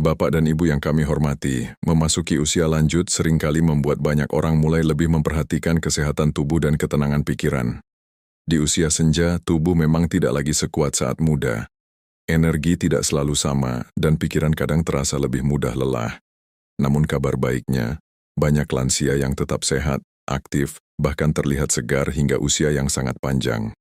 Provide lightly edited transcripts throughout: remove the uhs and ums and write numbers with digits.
Bapak dan Ibu yang kami hormati, memasuki usia lanjut seringkali membuat banyak orang mulai lebih memperhatikan kesehatan tubuh dan ketenangan pikiran. Di usia senja, tubuh memang tidak lagi sekuat saat muda. Energi tidak selalu sama, dan pikiran kadang terasa lebih mudah lelah. Namun kabar baiknya, banyak lansia yang tetap sehat, aktif, bahkan terlihat segar hingga usia yang sangat panjang.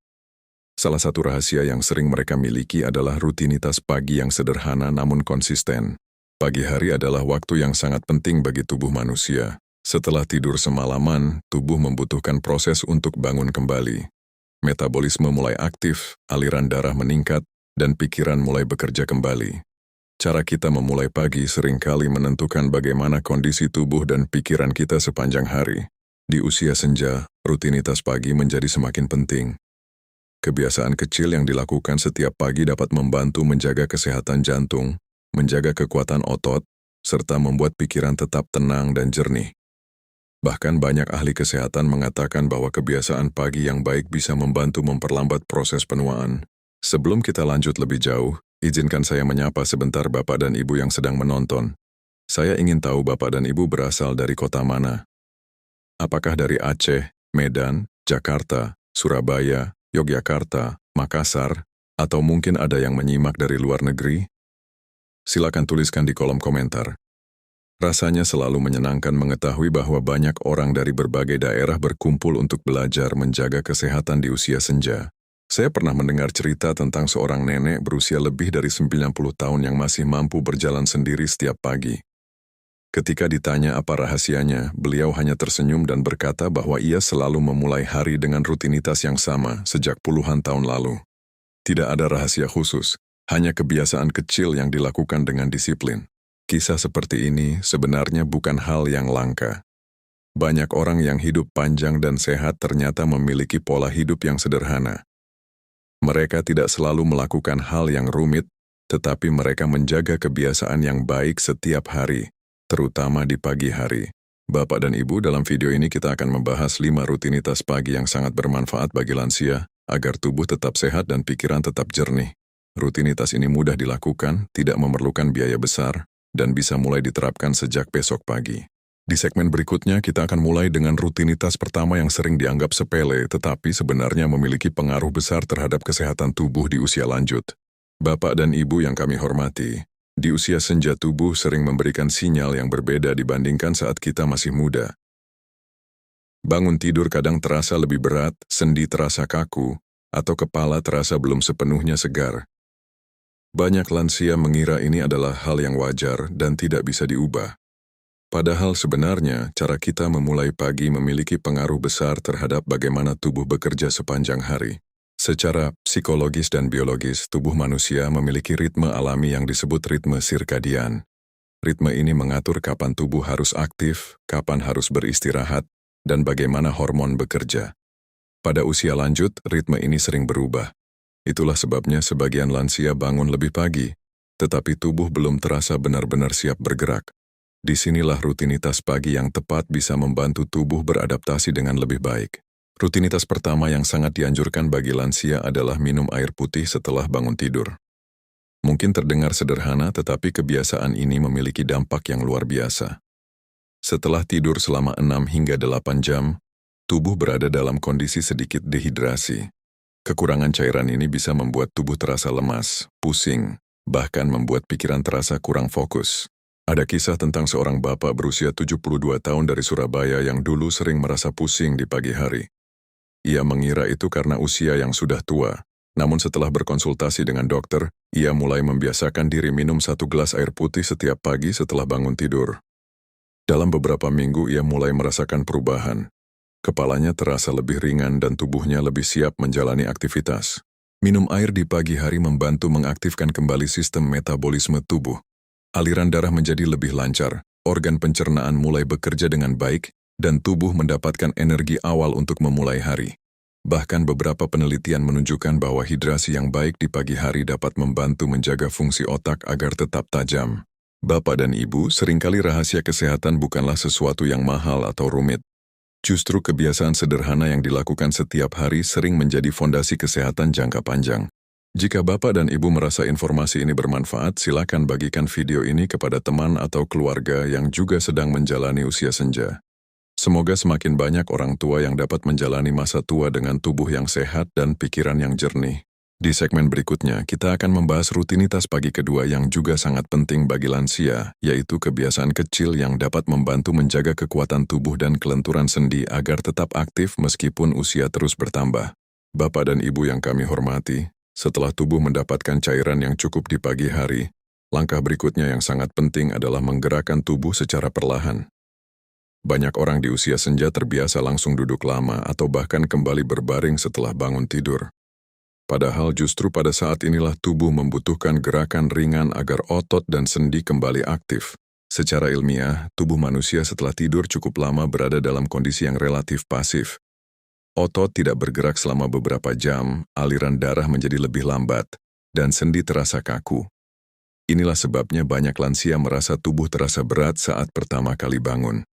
Salah satu rahasia yang sering mereka miliki adalah rutinitas pagi yang sederhana namun konsisten. Pagi hari adalah waktu yang sangat penting bagi tubuh manusia. Setelah tidur semalaman, tubuh membutuhkan proses untuk bangun kembali. Metabolisme mulai aktif, aliran darah meningkat, dan pikiran mulai bekerja kembali. Cara kita memulai pagi seringkali menentukan bagaimana kondisi tubuh dan pikiran kita sepanjang hari. Di usia senja, rutinitas pagi menjadi semakin penting. Kebiasaan kecil yang dilakukan setiap pagi dapat membantu menjaga kesehatan jantung, menjaga kekuatan otot, serta membuat pikiran tetap tenang dan jernih. Bahkan banyak ahli kesehatan mengatakan bahwa kebiasaan pagi yang baik bisa membantu memperlambat proses penuaan. Sebelum kita lanjut lebih jauh, izinkan saya menyapa sebentar Bapak dan Ibu yang sedang menonton. Saya ingin tahu Bapak dan Ibu berasal dari kota mana? Apakah dari Aceh, Medan, Jakarta, Surabaya, Yogyakarta, Makassar, atau mungkin ada yang menyimak dari luar negeri? Silakan tuliskan di kolom komentar. Rasanya selalu menyenangkan mengetahui bahwa banyak orang dari berbagai daerah berkumpul untuk belajar menjaga kesehatan di usia senja. Saya pernah mendengar cerita tentang seorang nenek berusia lebih dari 90 tahun yang masih mampu berjalan sendiri setiap pagi. Ketika ditanya apa rahasianya, beliau hanya tersenyum dan berkata bahwa ia selalu memulai hari dengan rutinitas yang sama sejak puluhan tahun lalu. Tidak ada rahasia khusus, hanya kebiasaan kecil yang dilakukan dengan disiplin. Kisah seperti ini sebenarnya bukan hal yang langka. Banyak orang yang hidup panjang dan sehat ternyata memiliki pola hidup yang sederhana. Mereka tidak selalu melakukan hal yang rumit, tetapi mereka menjaga kebiasaan yang baik setiap hari, terutama di pagi hari. Bapak dan Ibu, dalam video ini kita akan membahas 5 rutinitas pagi yang sangat bermanfaat bagi lansia, agar tubuh tetap sehat dan pikiran tetap jernih. Rutinitas ini mudah dilakukan, tidak memerlukan biaya besar, dan bisa mulai diterapkan sejak besok pagi. Di segmen berikutnya, kita akan mulai dengan rutinitas pertama yang sering dianggap sepele, tetapi sebenarnya memiliki pengaruh besar terhadap kesehatan tubuh di usia lanjut. Bapak dan Ibu yang kami hormati, di usia senja tubuh sering memberikan sinyal yang berbeda dibandingkan saat kita masih muda. Bangun tidur kadang terasa lebih berat, sendi terasa kaku, atau kepala terasa belum sepenuhnya segar. Banyak lansia mengira ini adalah hal yang wajar dan tidak bisa diubah. Padahal sebenarnya, cara kita memulai pagi memiliki pengaruh besar terhadap bagaimana tubuh bekerja sepanjang hari. Secara psikologis dan biologis, tubuh manusia memiliki ritme alami yang disebut ritme sirkadian. Ritme ini mengatur kapan tubuh harus aktif, kapan harus beristirahat, dan bagaimana hormon bekerja. Pada usia lanjut, ritme ini sering berubah. Itulah sebabnya sebagian lansia bangun lebih pagi, tetapi tubuh belum terasa benar-benar siap bergerak. Disinilah rutinitas pagi yang tepat bisa membantu tubuh beradaptasi dengan lebih baik. Rutinitas pertama yang sangat dianjurkan bagi lansia adalah minum air putih setelah bangun tidur. Mungkin terdengar sederhana, tetapi kebiasaan ini memiliki dampak yang luar biasa. Setelah tidur selama 6 hingga 8 jam, tubuh berada dalam kondisi sedikit dehidrasi. Kekurangan cairan ini bisa membuat tubuh terasa lemas, pusing, bahkan membuat pikiran terasa kurang fokus. Ada kisah tentang seorang bapak berusia 72 tahun dari Surabaya yang dulu sering merasa pusing di pagi hari. Ia mengira itu karena usia yang sudah tua. Namun setelah berkonsultasi dengan dokter, ia mulai membiasakan diri minum 1 gelas air putih setiap pagi setelah bangun tidur. Dalam beberapa minggu ia mulai merasakan perubahan. Kepalanya terasa lebih ringan dan tubuhnya lebih siap menjalani aktivitas. Minum air di pagi hari membantu mengaktifkan kembali sistem metabolisme tubuh. Aliran darah menjadi lebih lancar, organ pencernaan mulai bekerja dengan baik, dan tubuh mendapatkan energi awal untuk memulai hari. Bahkan beberapa penelitian menunjukkan bahwa hidrasi yang baik di pagi hari dapat membantu menjaga fungsi otak agar tetap tajam. Bapak dan Ibu, seringkali rahasia kesehatan bukanlah sesuatu yang mahal atau rumit. Justru kebiasaan sederhana yang dilakukan setiap hari sering menjadi fondasi kesehatan jangka panjang. Jika Bapak dan Ibu merasa informasi ini bermanfaat, silakan bagikan video ini kepada teman atau keluarga yang juga sedang menjalani usia senja. Semoga semakin banyak orang tua yang dapat menjalani masa tua dengan tubuh yang sehat dan pikiran yang jernih. Di segmen berikutnya, kita akan membahas rutinitas pagi kedua yang juga sangat penting bagi lansia, yaitu kebiasaan kecil yang dapat membantu menjaga kekuatan tubuh dan kelenturan sendi agar tetap aktif meskipun usia terus bertambah. Bapak dan Ibu yang kami hormati, setelah tubuh mendapatkan cairan yang cukup di pagi hari, langkah berikutnya yang sangat penting adalah menggerakkan tubuh secara perlahan. Banyak orang di usia senja terbiasa langsung duduk lama atau bahkan kembali berbaring setelah bangun tidur. Padahal justru pada saat inilah tubuh membutuhkan gerakan ringan agar otot dan sendi kembali aktif. Secara ilmiah, tubuh manusia setelah tidur cukup lama berada dalam kondisi yang relatif pasif. Otot tidak bergerak selama beberapa jam, aliran darah menjadi lebih lambat, dan sendi terasa kaku. Inilah sebabnya banyak lansia merasa tubuh terasa berat saat pertama kali bangun.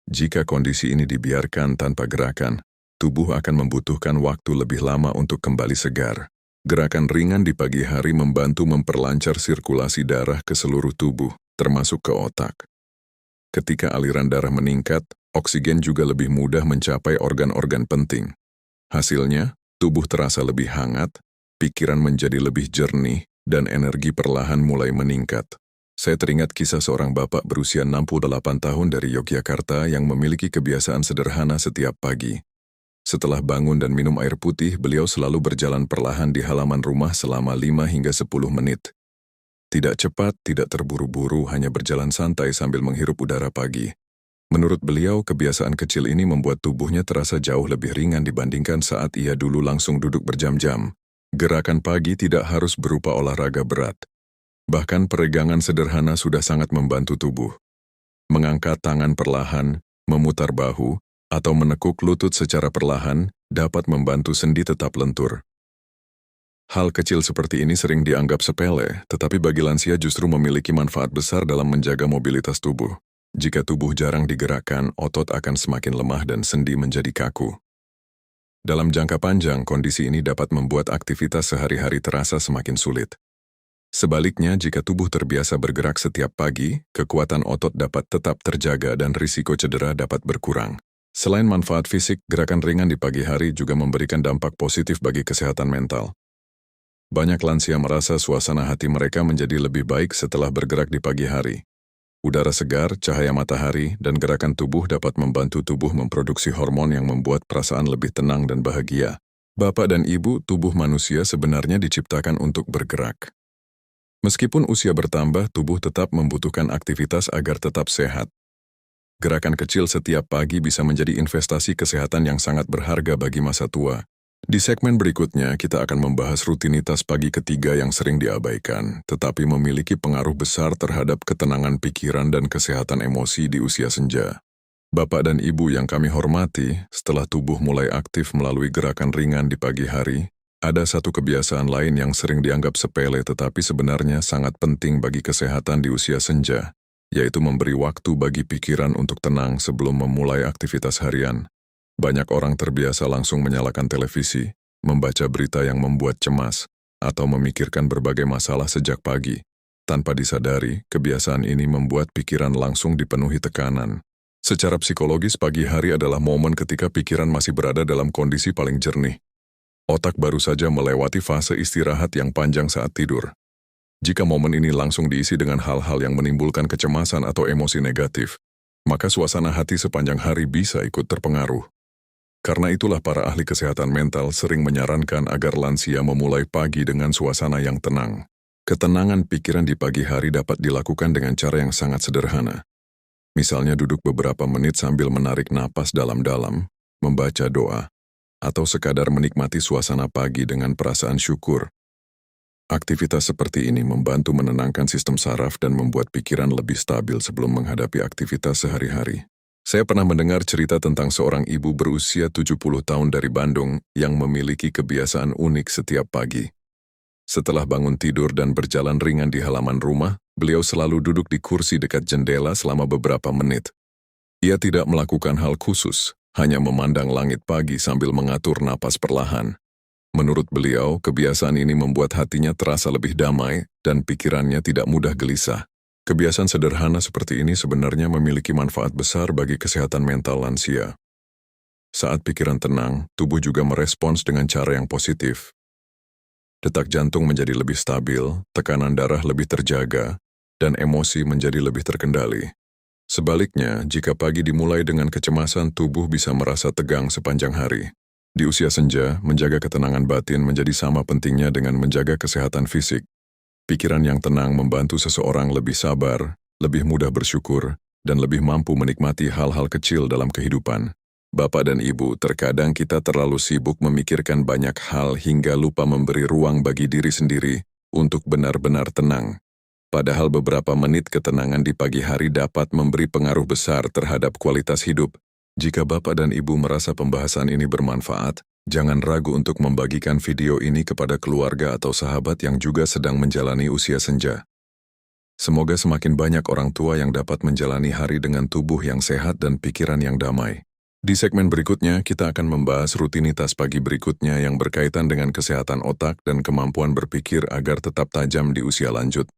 Jika kondisi ini dibiarkan tanpa gerakan, tubuh akan membutuhkan waktu lebih lama untuk kembali segar. Gerakan ringan di pagi hari membantu memperlancar sirkulasi darah ke seluruh tubuh, termasuk ke otak. Ketika aliran darah meningkat, oksigen juga lebih mudah mencapai organ-organ penting. Hasilnya, tubuh terasa lebih hangat, pikiran menjadi lebih jernih, dan energi perlahan mulai meningkat. Saya teringat kisah seorang bapak berusia 68 tahun dari Yogyakarta yang memiliki kebiasaan sederhana setiap pagi. Setelah bangun dan minum air putih, beliau selalu berjalan perlahan di halaman rumah selama 5 hingga 10 menit. Tidak cepat, tidak terburu-buru, hanya berjalan santai sambil menghirup udara pagi. Menurut beliau, kebiasaan kecil ini membuat tubuhnya terasa jauh lebih ringan dibandingkan saat ia dulu langsung duduk berjam-jam. Gerakan pagi tidak harus berupa olahraga berat. Bahkan peregangan sederhana sudah sangat membantu tubuh. Mengangkat tangan perlahan, memutar bahu, atau menekuk lutut secara perlahan dapat membantu sendi tetap lentur. Hal kecil seperti ini sering dianggap sepele, tetapi bagi lansia justru memiliki manfaat besar dalam menjaga mobilitas tubuh. Jika tubuh jarang digerakkan, otot akan semakin lemah dan sendi menjadi kaku. Dalam jangka panjang, kondisi ini dapat membuat aktivitas sehari-hari terasa semakin sulit. Sebaliknya, jika tubuh terbiasa bergerak setiap pagi, kekuatan otot dapat tetap terjaga dan risiko cedera dapat berkurang. Selain manfaat fisik, gerakan ringan di pagi hari juga memberikan dampak positif bagi kesehatan mental. Banyak lansia merasa suasana hati mereka menjadi lebih baik setelah bergerak di pagi hari. Udara segar, cahaya matahari, dan gerakan tubuh dapat membantu tubuh memproduksi hormon yang membuat perasaan lebih tenang dan bahagia. Bapak dan Ibu, tubuh manusia sebenarnya diciptakan untuk bergerak. Meskipun usia bertambah, tubuh tetap membutuhkan aktivitas agar tetap sehat. Gerakan kecil setiap pagi bisa menjadi investasi kesehatan yang sangat berharga bagi masa tua. Di segmen berikutnya, kita akan membahas rutinitas pagi ketiga yang sering diabaikan, tetapi memiliki pengaruh besar terhadap ketenangan pikiran dan kesehatan emosi di usia senja. Bapak dan Ibu yang kami hormati, setelah tubuh mulai aktif melalui gerakan ringan di pagi hari, ada satu kebiasaan lain yang sering dianggap sepele tetapi sebenarnya sangat penting bagi kesehatan di usia senja, yaitu memberi waktu bagi pikiran untuk tenang sebelum memulai aktivitas harian. Banyak orang terbiasa langsung menyalakan televisi, membaca berita yang membuat cemas, atau memikirkan berbagai masalah sejak pagi. Tanpa disadari, kebiasaan ini membuat pikiran langsung dipenuhi tekanan. Secara psikologis, pagi hari adalah momen ketika pikiran masih berada dalam kondisi paling jernih. Otak baru saja melewati fase istirahat yang panjang saat tidur. Jika momen ini langsung diisi dengan hal-hal yang menimbulkan kecemasan atau emosi negatif, maka suasana hati sepanjang hari bisa ikut terpengaruh. Karena itulah para ahli kesehatan mental sering menyarankan agar lansia memulai pagi dengan suasana yang tenang. Ketenangan pikiran di pagi hari dapat dilakukan dengan cara yang sangat sederhana. Misalnya duduk beberapa menit sambil menarik napas dalam-dalam, membaca doa, atau sekadar menikmati suasana pagi dengan perasaan syukur. Aktivitas seperti ini membantu menenangkan sistem saraf dan membuat pikiran lebih stabil sebelum menghadapi aktivitas sehari-hari. Saya pernah mendengar cerita tentang seorang ibu berusia 70 tahun dari Bandung yang memiliki kebiasaan unik setiap pagi. Setelah bangun tidur dan berjalan ringan di halaman rumah, beliau selalu duduk di kursi dekat jendela selama beberapa menit. Ia tidak melakukan hal khusus, hanya memandang langit pagi sambil mengatur napas perlahan. Menurut beliau, kebiasaan ini membuat hatinya terasa lebih damai dan pikirannya tidak mudah gelisah. Kebiasaan sederhana seperti ini sebenarnya memiliki manfaat besar bagi kesehatan mental lansia. Saat pikiran tenang, tubuh juga merespons dengan cara yang positif. Detak jantung menjadi lebih stabil, tekanan darah lebih terjaga, dan emosi menjadi lebih terkendali. Sebaliknya, jika pagi dimulai dengan kecemasan, tubuh bisa merasa tegang sepanjang hari. Di usia senja, menjaga ketenangan batin menjadi sama pentingnya dengan menjaga kesehatan fisik. Pikiran yang tenang membantu seseorang lebih sabar, lebih mudah bersyukur, dan lebih mampu menikmati hal-hal kecil dalam kehidupan. Bapak dan Ibu, terkadang kita terlalu sibuk memikirkan banyak hal hingga lupa memberi ruang bagi diri sendiri untuk benar-benar tenang. Padahal beberapa menit ketenangan di pagi hari dapat memberi pengaruh besar terhadap kualitas hidup. Jika Bapak dan Ibu merasa pembahasan ini bermanfaat, jangan ragu untuk membagikan video ini kepada keluarga atau sahabat yang juga sedang menjalani usia senja. Semoga semakin banyak orang tua yang dapat menjalani hari dengan tubuh yang sehat dan pikiran yang damai. Di segmen berikutnya, kita akan membahas rutinitas pagi berikutnya yang berkaitan dengan kesehatan otak dan kemampuan berpikir agar tetap tajam di usia lanjut.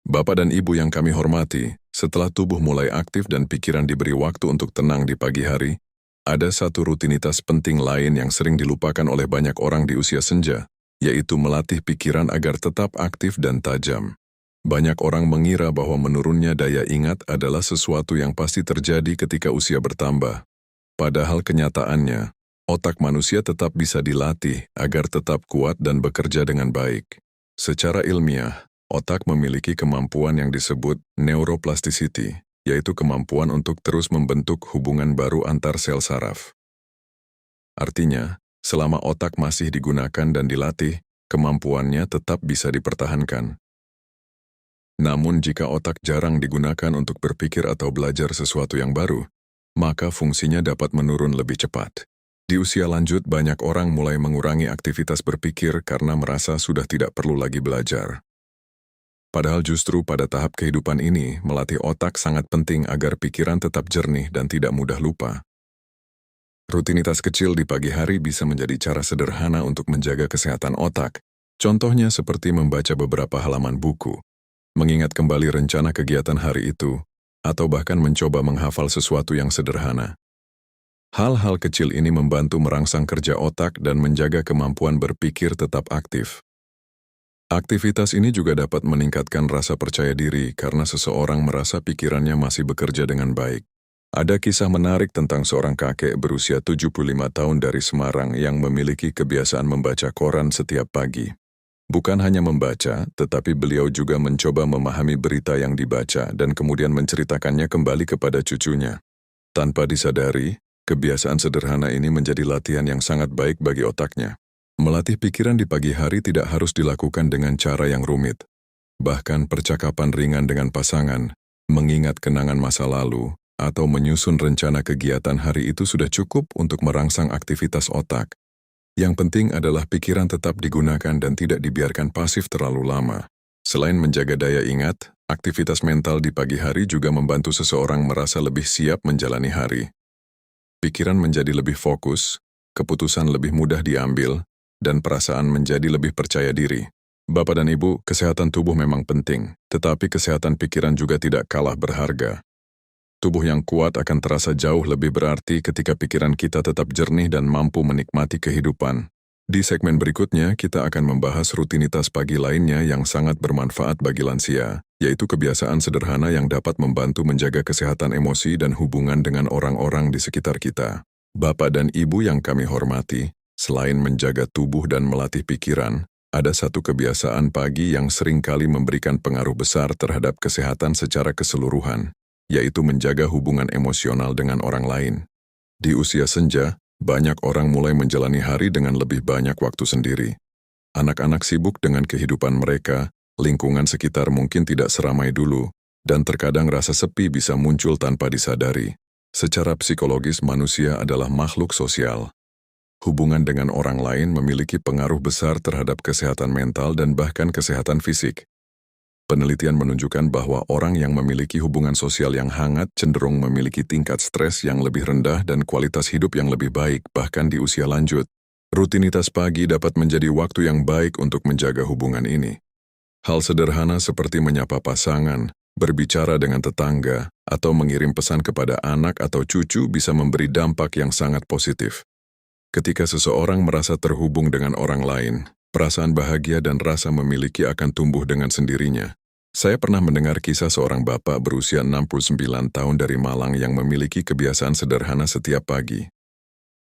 Bapak dan Ibu yang kami hormati, setelah tubuh mulai aktif dan pikiran diberi waktu untuk tenang di pagi hari, ada satu rutinitas penting lain yang sering dilupakan oleh banyak orang di usia senja, yaitu melatih pikiran agar tetap aktif dan tajam. Banyak orang mengira bahwa menurunnya daya ingat adalah sesuatu yang pasti terjadi ketika usia bertambah. Padahal kenyataannya, otak manusia tetap bisa dilatih agar tetap kuat dan bekerja dengan baik. Secara ilmiah, otak memiliki kemampuan yang disebut neuroplasticity, yaitu kemampuan untuk terus membentuk hubungan baru antar sel saraf. Artinya, selama otak masih digunakan dan dilatih, kemampuannya tetap bisa dipertahankan. Namun jika otak jarang digunakan untuk berpikir atau belajar sesuatu yang baru, maka fungsinya dapat menurun lebih cepat. Di usia lanjut, banyak orang mulai mengurangi aktivitas berpikir karena merasa sudah tidak perlu lagi belajar. Padahal justru pada tahap kehidupan ini, melatih otak sangat penting agar pikiran tetap jernih dan tidak mudah lupa. Rutinitas kecil di pagi hari bisa menjadi cara sederhana untuk menjaga kesehatan otak. Contohnya seperti membaca beberapa halaman buku, mengingat kembali rencana kegiatan hari itu, atau bahkan mencoba menghafal sesuatu yang sederhana. Hal-hal kecil ini membantu merangsang kerja otak dan menjaga kemampuan berpikir tetap aktif. Aktivitas ini juga dapat meningkatkan rasa percaya diri karena seseorang merasa pikirannya masih bekerja dengan baik. Ada kisah menarik tentang seorang kakek berusia 75 tahun dari Semarang yang memiliki kebiasaan membaca koran setiap pagi. Bukan hanya membaca, tetapi beliau juga mencoba memahami berita yang dibaca dan kemudian menceritakannya kembali kepada cucunya. Tanpa disadari, kebiasaan sederhana ini menjadi latihan yang sangat baik bagi otaknya. Melatih pikiran di pagi hari tidak harus dilakukan dengan cara yang rumit. Bahkan percakapan ringan dengan pasangan, mengingat kenangan masa lalu, atau menyusun rencana kegiatan hari itu sudah cukup untuk merangsang aktivitas otak. Yang penting adalah pikiran tetap digunakan dan tidak dibiarkan pasif terlalu lama. Selain menjaga daya ingat, aktivitas mental di pagi hari juga membantu seseorang merasa lebih siap menjalani hari. Pikiran menjadi lebih fokus, keputusan lebih mudah diambil, dan perasaan menjadi lebih percaya diri. Bapak dan Ibu, kesehatan tubuh memang penting, tetapi kesehatan pikiran juga tidak kalah berharga. Tubuh yang kuat akan terasa jauh lebih berarti ketika pikiran kita tetap jernih dan mampu menikmati kehidupan. Di segmen berikutnya, kita akan membahas rutinitas pagi lainnya yang sangat bermanfaat bagi lansia, yaitu kebiasaan sederhana yang dapat membantu menjaga kesehatan emosi dan hubungan dengan orang-orang di sekitar kita. Bapak dan Ibu yang kami hormati, selain menjaga tubuh dan melatih pikiran, ada satu kebiasaan pagi yang seringkali memberikan pengaruh besar terhadap kesehatan secara keseluruhan, yaitu menjaga hubungan emosional dengan orang lain. Di usia senja, banyak orang mulai menjalani hari dengan lebih banyak waktu sendiri. Anak-anak sibuk dengan kehidupan mereka, lingkungan sekitar mungkin tidak seramai dulu, dan terkadang rasa sepi bisa muncul tanpa disadari. Secara psikologis, manusia adalah makhluk sosial. Hubungan dengan orang lain memiliki pengaruh besar terhadap kesehatan mental dan bahkan kesehatan fisik. Penelitian menunjukkan bahwa orang yang memiliki hubungan sosial yang hangat cenderung memiliki tingkat stres yang lebih rendah dan kualitas hidup yang lebih baik bahkan di usia lanjut. Rutinitas pagi dapat menjadi waktu yang baik untuk menjaga hubungan ini. Hal sederhana seperti menyapa pasangan, berbicara dengan tetangga, atau mengirim pesan kepada anak atau cucu bisa memberi dampak yang sangat positif. Ketika seseorang merasa terhubung dengan orang lain, perasaan bahagia dan rasa memiliki akan tumbuh dengan sendirinya. Saya pernah mendengar kisah seorang bapak berusia 69 tahun dari Malang yang memiliki kebiasaan sederhana setiap pagi.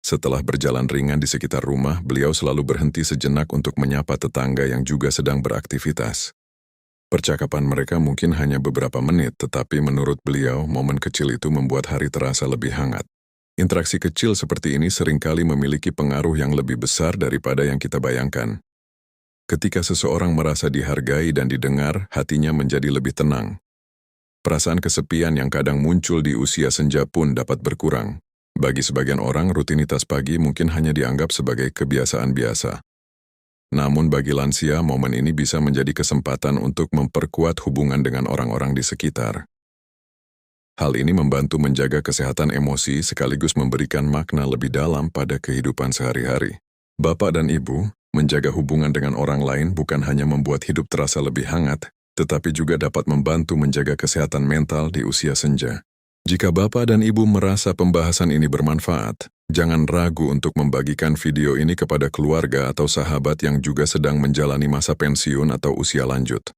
Setelah berjalan ringan di sekitar rumah, beliau selalu berhenti sejenak untuk menyapa tetangga yang juga sedang beraktivitas. Percakapan mereka mungkin hanya beberapa menit, tetapi menurut beliau, momen kecil itu membuat hari terasa lebih hangat. Interaksi kecil seperti ini seringkali memiliki pengaruh yang lebih besar daripada yang kita bayangkan. Ketika seseorang merasa dihargai dan didengar, hatinya menjadi lebih tenang. Perasaan kesepian yang kadang muncul di usia senja pun dapat berkurang. Bagi sebagian orang, rutinitas pagi mungkin hanya dianggap sebagai kebiasaan biasa. Namun bagi lansia, momen ini bisa menjadi kesempatan untuk memperkuat hubungan dengan orang-orang di sekitar. Hal ini membantu menjaga kesehatan emosi sekaligus memberikan makna lebih dalam pada kehidupan sehari-hari. Bapak dan Ibu, menjaga hubungan dengan orang lain bukan hanya membuat hidup terasa lebih hangat, tetapi juga dapat membantu menjaga kesehatan mental di usia senja. Jika Bapak dan Ibu merasa pembahasan ini bermanfaat, jangan ragu untuk membagikan video ini kepada keluarga atau sahabat yang juga sedang menjalani masa pensiun atau usia lanjut.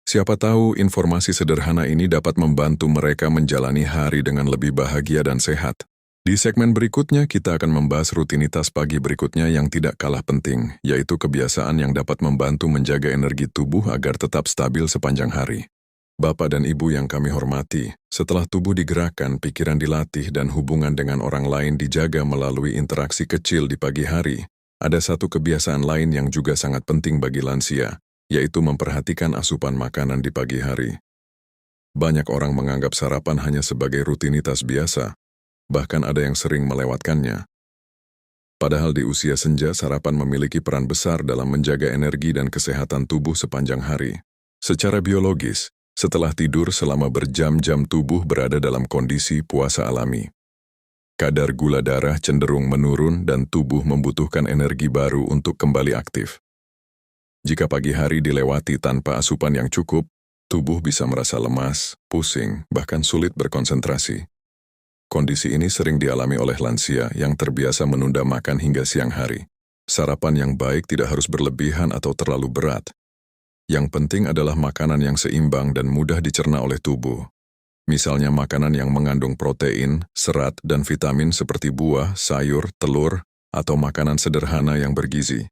Siapa tahu informasi sederhana ini dapat membantu mereka menjalani hari dengan lebih bahagia dan sehat. Di segmen berikutnya, kita akan membahas rutinitas pagi berikutnya yang tidak kalah penting, yaitu kebiasaan yang dapat membantu menjaga energi tubuh agar tetap stabil sepanjang hari. Bapak dan Ibu yang kami hormati, setelah tubuh digerakkan, pikiran dilatih, dan hubungan dengan orang lain dijaga melalui interaksi kecil di pagi hari, ada satu kebiasaan lain yang juga sangat penting bagi lansia, yaitu memperhatikan asupan makanan di pagi hari. Banyak orang menganggap sarapan hanya sebagai rutinitas biasa, bahkan ada yang sering melewatkannya. Padahal di usia senja, sarapan memiliki peran besar dalam menjaga energi dan kesehatan tubuh sepanjang hari. Secara biologis, setelah tidur selama berjam-jam tubuh berada dalam kondisi puasa alami. Kadar gula darah cenderung menurun dan tubuh membutuhkan energi baru untuk kembali aktif. Jika pagi hari dilewati tanpa asupan yang cukup, tubuh bisa merasa lemas, pusing, bahkan sulit berkonsentrasi. Kondisi ini sering dialami oleh lansia yang terbiasa menunda makan hingga siang hari. Sarapan yang baik tidak harus berlebihan atau terlalu berat. Yang penting adalah makanan yang seimbang dan mudah dicerna oleh tubuh. Misalnya makanan yang mengandung protein, serat, dan vitamin seperti buah, sayur, telur, atau makanan sederhana yang bergizi.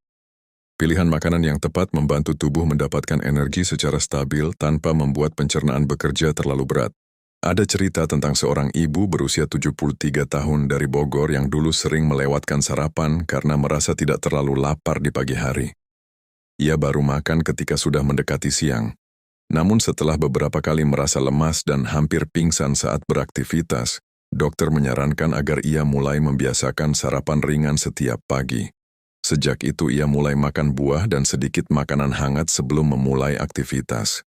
Pilihan makanan yang tepat membantu tubuh mendapatkan energi secara stabil tanpa membuat pencernaan bekerja terlalu berat. Ada cerita tentang seorang ibu berusia 73 tahun dari Bogor yang dulu sering melewatkan sarapan karena merasa tidak terlalu lapar di pagi hari. Ia baru makan ketika sudah mendekati siang. Namun setelah beberapa kali merasa lemas dan hampir pingsan saat beraktivitas, dokter menyarankan agar ia mulai membiasakan sarapan ringan setiap pagi. Sejak itu ia mulai makan buah dan sedikit makanan hangat sebelum memulai aktivitas.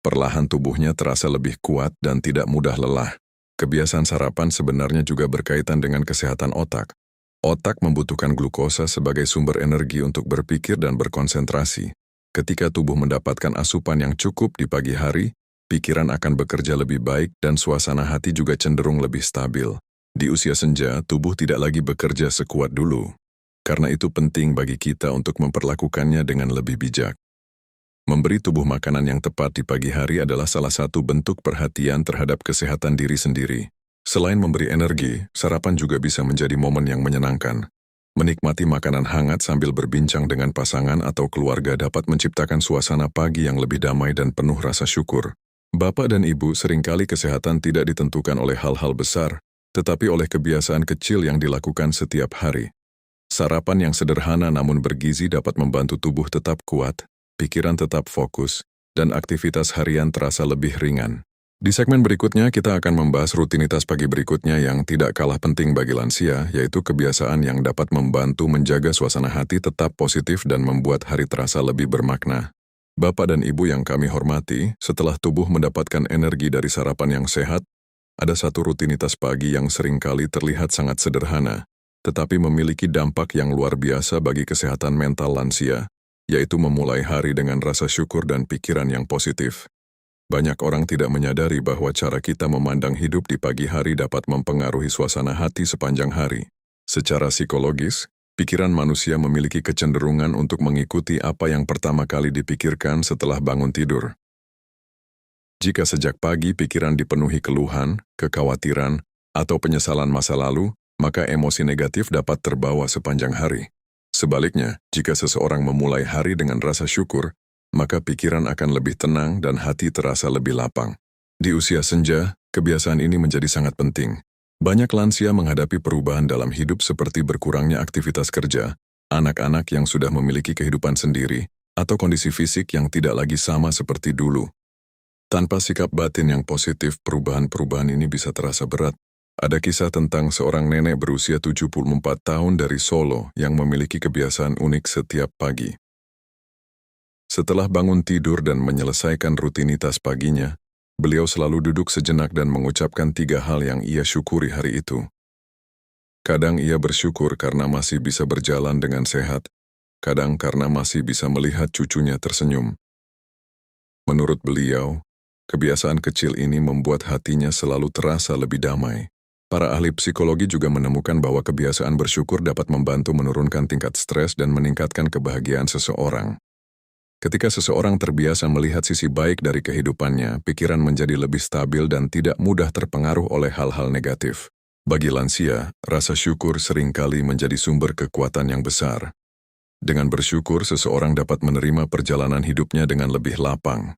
Perlahan tubuhnya terasa lebih kuat dan tidak mudah lelah. Kebiasaan sarapan sebenarnya juga berkaitan dengan kesehatan otak. Otak membutuhkan glukosa sebagai sumber energi untuk berpikir dan berkonsentrasi. Ketika tubuh mendapatkan asupan yang cukup di pagi hari, pikiran akan bekerja lebih baik dan suasana hati juga cenderung lebih stabil. Di usia senja, tubuh tidak lagi bekerja sekuat dulu. Karena itu penting bagi kita untuk memperlakukannya dengan lebih bijak. Memberi tubuh makanan yang tepat di pagi hari adalah salah satu bentuk perhatian terhadap kesehatan diri sendiri. Selain memberi energi, sarapan juga bisa menjadi momen yang menyenangkan. Menikmati makanan hangat sambil berbincang dengan pasangan atau keluarga dapat menciptakan suasana pagi yang lebih damai dan penuh rasa syukur. Bapak dan Ibu, seringkali kesehatan tidak ditentukan oleh hal-hal besar, tetapi oleh kebiasaan kecil yang dilakukan setiap hari. Sarapan yang sederhana namun bergizi dapat membantu tubuh tetap kuat, pikiran tetap fokus, dan aktivitas harian terasa lebih ringan. Di segmen berikutnya, kita akan membahas rutinitas pagi berikutnya yang tidak kalah penting bagi lansia, yaitu kebiasaan yang dapat membantu menjaga suasana hati tetap positif dan membuat hari terasa lebih bermakna. Bapak dan Ibu yang kami hormati, setelah tubuh mendapatkan energi dari sarapan yang sehat, ada satu rutinitas pagi yang seringkali terlihat sangat sederhana, tetapi memiliki dampak yang luar biasa bagi kesehatan mental lansia, yaitu memulai hari dengan rasa syukur dan pikiran yang positif. Banyak orang tidak menyadari bahwa cara kita memandang hidup di pagi hari dapat mempengaruhi suasana hati sepanjang hari. Secara psikologis, pikiran manusia memiliki kecenderungan untuk mengikuti apa yang pertama kali dipikirkan setelah bangun tidur. Jika sejak pagi pikiran dipenuhi keluhan, kekhawatiran, atau penyesalan masa lalu, maka emosi negatif dapat terbawa sepanjang hari. Sebaliknya, jika seseorang memulai hari dengan rasa syukur, maka pikiran akan lebih tenang dan hati terasa lebih lapang. Di usia senja, kebiasaan ini menjadi sangat penting. Banyak lansia menghadapi perubahan dalam hidup seperti berkurangnya aktivitas kerja, anak-anak yang sudah memiliki kehidupan sendiri, atau kondisi fisik yang tidak lagi sama seperti dulu. Tanpa sikap batin yang positif, perubahan-perubahan ini bisa terasa berat. Ada kisah tentang seorang nenek berusia 74 tahun dari Solo yang memiliki kebiasaan unik setiap pagi. Setelah bangun tidur dan menyelesaikan rutinitas paginya, beliau selalu duduk sejenak dan mengucapkan 3 hal yang ia syukuri hari itu. Kadang ia bersyukur karena masih bisa berjalan dengan sehat, kadang karena masih bisa melihat cucunya tersenyum. Menurut beliau, kebiasaan kecil ini membuat hatinya selalu terasa lebih damai. Para ahli psikologi juga menemukan bahwa kebiasaan bersyukur dapat membantu menurunkan tingkat stres dan meningkatkan kebahagiaan seseorang. Ketika seseorang terbiasa melihat sisi baik dari kehidupannya, pikiran menjadi lebih stabil dan tidak mudah terpengaruh oleh hal-hal negatif. Bagi lansia, rasa syukur seringkali menjadi sumber kekuatan yang besar. Dengan bersyukur, seseorang dapat menerima perjalanan hidupnya dengan lebih lapang.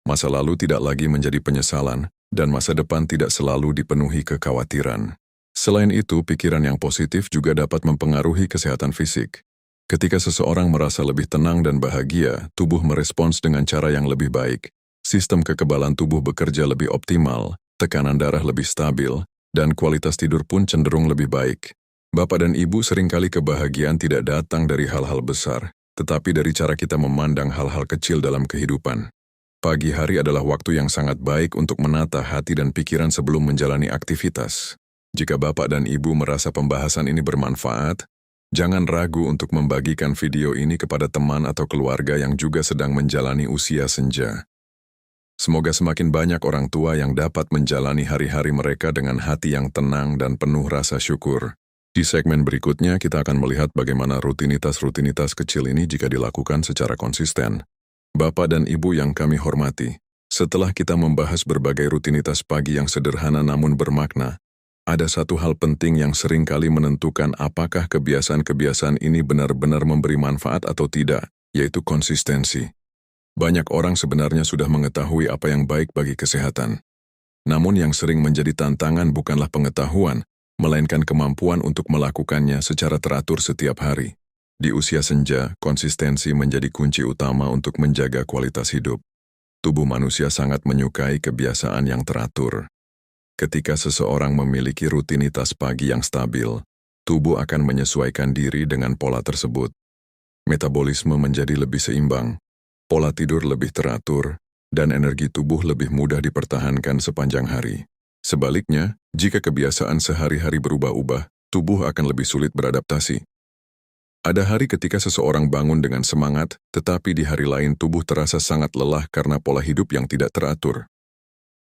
Masa lalu tidak lagi menjadi penyesalan, dan masa depan tidak selalu dipenuhi kekhawatiran. Selain itu, pikiran yang positif juga dapat mempengaruhi kesehatan fisik. Ketika seseorang merasa lebih tenang dan bahagia, tubuh merespons dengan cara yang lebih baik. Sistem kekebalan tubuh bekerja lebih optimal, tekanan darah lebih stabil, dan kualitas tidur pun cenderung lebih baik. Bapak dan Ibu, seringkali kebahagiaan tidak datang dari hal-hal besar, tetapi dari cara kita memandang hal-hal kecil dalam kehidupan. Pagi hari adalah waktu yang sangat baik untuk menata hati dan pikiran sebelum menjalani aktivitas. Jika Bapak dan Ibu merasa pembahasan ini bermanfaat, jangan ragu untuk membagikan video ini kepada teman atau keluarga yang juga sedang menjalani usia senja. Semoga semakin banyak orang tua yang dapat menjalani hari-hari mereka dengan hati yang tenang dan penuh rasa syukur. Di segmen berikutnya, kita akan melihat bagaimana rutinitas-rutinitas kecil ini jika dilakukan secara konsisten. Bapak dan Ibu yang kami hormati, setelah kita membahas berbagai rutinitas pagi yang sederhana namun bermakna, ada satu hal penting yang seringkali menentukan apakah kebiasaan-kebiasaan ini benar-benar memberi manfaat atau tidak, yaitu konsistensi. Banyak orang sebenarnya sudah mengetahui apa yang baik bagi kesehatan. Namun yang sering menjadi tantangan bukanlah pengetahuan, melainkan kemampuan untuk melakukannya secara teratur setiap hari. Di usia senja, konsistensi menjadi kunci utama untuk menjaga kualitas hidup. Tubuh manusia sangat menyukai kebiasaan yang teratur. Ketika seseorang memiliki rutinitas pagi yang stabil, tubuh akan menyesuaikan diri dengan pola tersebut. Metabolisme menjadi lebih seimbang, pola tidur lebih teratur, dan energi tubuh lebih mudah dipertahankan sepanjang hari. Sebaliknya, jika kebiasaan sehari-hari berubah-ubah, tubuh akan lebih sulit beradaptasi. Ada hari ketika seseorang bangun dengan semangat, tetapi di hari lain tubuh terasa sangat lelah karena pola hidup yang tidak teratur.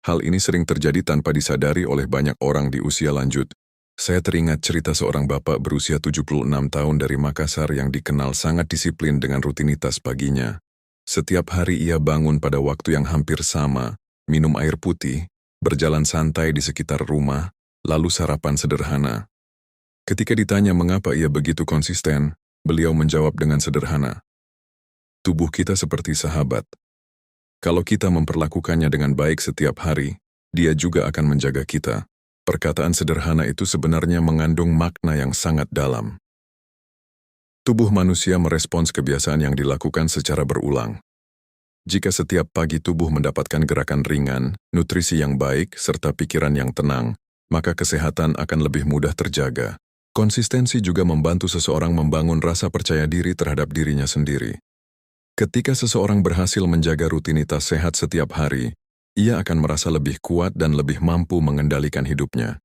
Hal ini sering terjadi tanpa disadari oleh banyak orang di usia lanjut. Saya teringat cerita seorang bapak berusia 76 tahun dari Makassar yang dikenal sangat disiplin dengan rutinitas paginya. Setiap hari ia bangun pada waktu yang hampir sama, minum air putih, berjalan santai di sekitar rumah, lalu sarapan sederhana. Ketika ditanya mengapa ia begitu konsisten, beliau menjawab dengan sederhana, "Tubuh kita seperti sahabat. Kalau kita memperlakukannya dengan baik setiap hari, dia juga akan menjaga kita." Perkataan sederhana itu sebenarnya mengandung makna yang sangat dalam. Tubuh manusia merespons kebiasaan yang dilakukan secara berulang. Jika setiap pagi tubuh mendapatkan gerakan ringan, nutrisi yang baik, serta pikiran yang tenang, maka kesehatan akan lebih mudah terjaga. Konsistensi juga membantu seseorang membangun rasa percaya diri terhadap dirinya sendiri. Ketika seseorang berhasil menjaga rutinitas sehat setiap hari, ia akan merasa lebih kuat dan lebih mampu mengendalikan hidupnya.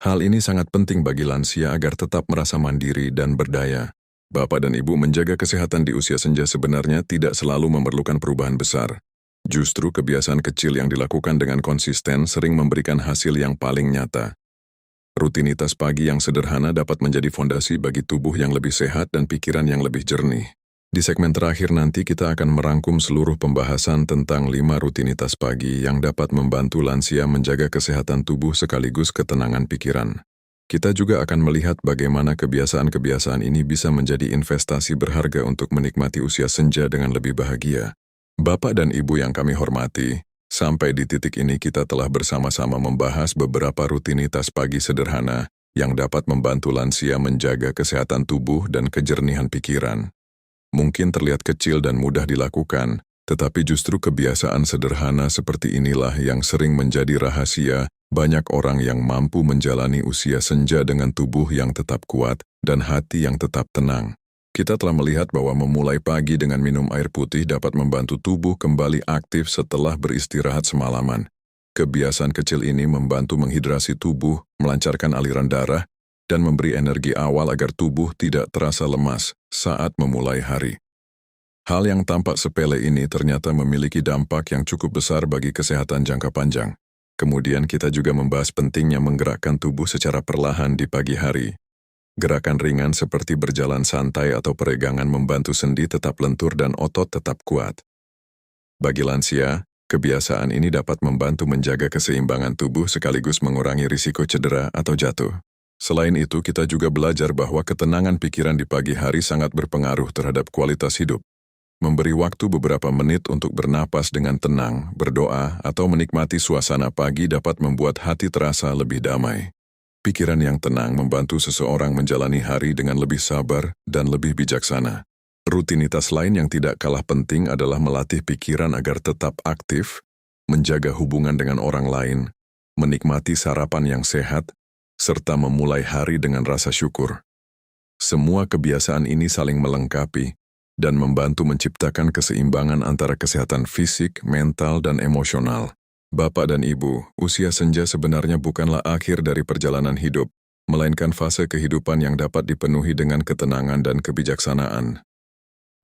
Hal ini sangat penting bagi lansia agar tetap merasa mandiri dan berdaya. Bapak dan Ibu menjaga kesehatan di usia senja sebenarnya tidak selalu memerlukan perubahan besar. Justru kebiasaan kecil yang dilakukan dengan konsisten sering memberikan hasil yang paling nyata. Rutinitas pagi yang sederhana dapat menjadi fondasi bagi tubuh yang lebih sehat dan pikiran yang lebih jernih. Di segmen terakhir nanti kita akan merangkum seluruh pembahasan tentang 5 rutinitas pagi yang dapat membantu lansia menjaga kesehatan tubuh sekaligus ketenangan pikiran. Kita juga akan melihat bagaimana kebiasaan-kebiasaan ini bisa menjadi investasi berharga untuk menikmati usia senja dengan lebih bahagia. Bapak dan Ibu yang kami hormati, sampai di titik ini kita telah bersama-sama membahas beberapa rutinitas pagi sederhana yang dapat membantu lansia menjaga kesehatan tubuh dan kejernihan pikiran. Mungkin terlihat kecil dan mudah dilakukan, tetapi justru kebiasaan sederhana seperti inilah yang sering menjadi rahasia banyak orang yang mampu menjalani usia senja dengan tubuh yang tetap kuat dan hati yang tetap tenang. Kita telah melihat bahwa memulai pagi dengan minum air putih dapat membantu tubuh kembali aktif setelah beristirahat semalaman. Kebiasaan kecil ini membantu menghidrasi tubuh, melancarkan aliran darah, dan memberi energi awal agar tubuh tidak terasa lemas saat memulai hari. Hal yang tampak sepele ini ternyata memiliki dampak yang cukup besar bagi kesehatan jangka panjang. Kemudian kita juga membahas pentingnya menggerakkan tubuh secara perlahan di pagi hari. Gerakan ringan seperti berjalan santai atau peregangan membantu sendi tetap lentur dan otot tetap kuat. Bagi lansia, kebiasaan ini dapat membantu menjaga keseimbangan tubuh sekaligus mengurangi risiko cedera atau jatuh. Selain itu, kita juga belajar bahwa ketenangan pikiran di pagi hari sangat berpengaruh terhadap kualitas hidup. Memberi waktu beberapa menit untuk bernapas dengan tenang, berdoa, atau menikmati suasana pagi dapat membuat hati terasa lebih damai. Pikiran yang tenang membantu seseorang menjalani hari dengan lebih sabar dan lebih bijaksana. Rutinitas lain yang tidak kalah penting adalah melatih pikiran agar tetap aktif, menjaga hubungan dengan orang lain, menikmati sarapan yang sehat, serta memulai hari dengan rasa syukur. Semua kebiasaan ini saling melengkapi dan membantu menciptakan keseimbangan antara kesehatan fisik, mental, dan emosional. Bapak dan Ibu, usia senja sebenarnya bukanlah akhir dari perjalanan hidup, melainkan fase kehidupan yang dapat dipenuhi dengan ketenangan dan kebijaksanaan.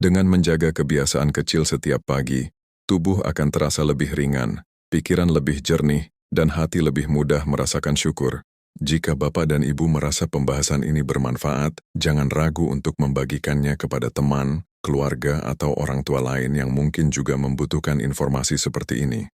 Dengan menjaga kebiasaan kecil setiap pagi, tubuh akan terasa lebih ringan, pikiran lebih jernih, dan hati lebih mudah merasakan syukur. Jika Bapak dan Ibu merasa pembahasan ini bermanfaat, jangan ragu untuk membagikannya kepada teman, keluarga, atau orang tua lain yang mungkin juga membutuhkan informasi seperti ini.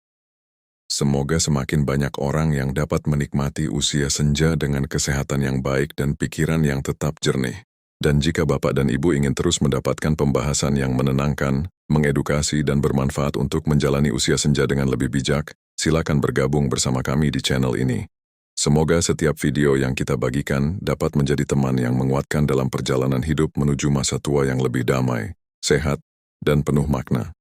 Semoga semakin banyak orang yang dapat menikmati usia senja dengan kesehatan yang baik dan pikiran yang tetap jernih. Dan jika Bapak dan Ibu ingin terus mendapatkan pembahasan yang menenangkan, mengedukasi, dan bermanfaat untuk menjalani usia senja dengan lebih bijak, silakan bergabung bersama kami di channel ini. Semoga setiap video yang kita bagikan dapat menjadi teman yang menguatkan dalam perjalanan hidup menuju masa tua yang lebih damai, sehat, dan penuh makna.